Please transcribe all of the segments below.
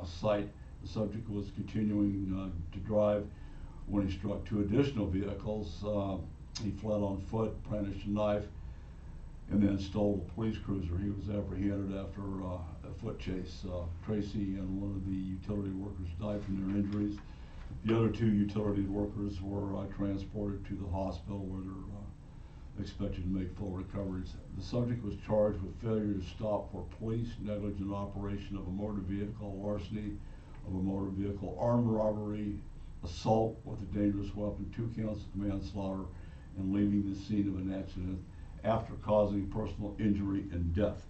site. The subject was continuing to drive when he struck two additional vehicles. He fled on foot, brandished a knife, and then stole a police cruiser. He was apprehended after a foot chase. Tracy and one of the utility workers died from their injuries. The other two utility workers were transported to the hospital where they're expected to make full recoveries. The subject was charged with failure to stop for police, negligent operation of a motor vehicle, larceny of a motor vehicle, armed robbery, assault with a dangerous weapon, 2 counts of manslaughter, and leaving the scene of an accident after causing personal injury and death.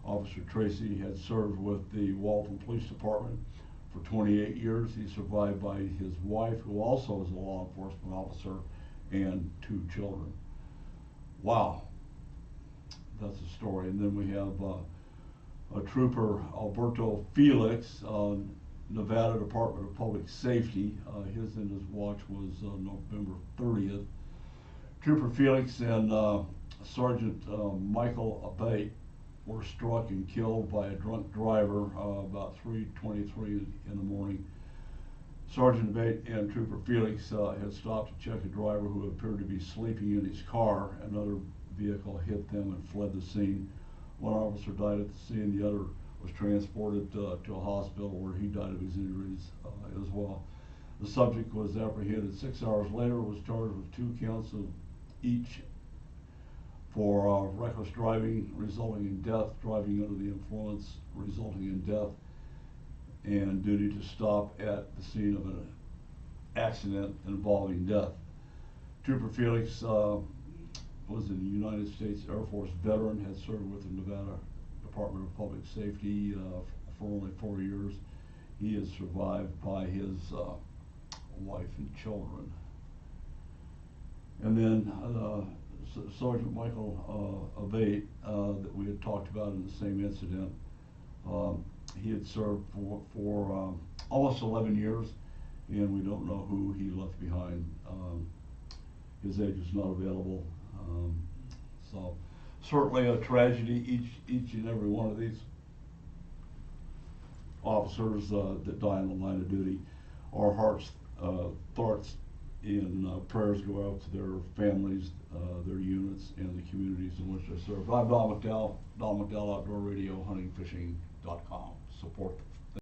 Officer Tracy had served with the Walton Police Department for 28 years. He's survived by his wife, who also is a law enforcement officer, and 2 children. Wow, that's a story. And then we have a trooper, Alberto Felix, Nevada Department of Public Safety. His and his watch was November 30th. Trooper Felix and Sergeant Michael Abate were struck and killed by a drunk driver about 3:23 in the morning. Sergeant Abate and Trooper Felix had stopped to check a driver who appeared to be sleeping in his car. Another vehicle hit them and fled the scene. One officer died at the scene. The other was transported to a hospital where he died of his injuries as well. The subject was apprehended 6 hours later, was charged with 2 counts of each for reckless driving resulting in death, driving under the influence resulting in death, and duty to stop at the scene of an accident involving death. Trooper Felix was a United States Air Force veteran, had served with the Nevada Department of Public Safety for only 4 years. He is survived by his wife and children. And then Sergeant Michael Abate, that we had talked about in the same incident, he had served for almost 11 years, and we don't know who he left behind. His age is not available. So certainly a tragedy, each and every one of these officers that die in the line of duty. Our hearts, thoughts, and prayers go out to their families, their units, and the communities in which they serve. I'm Don McDowell, Outdoor Radio, huntingfishing.com. Support the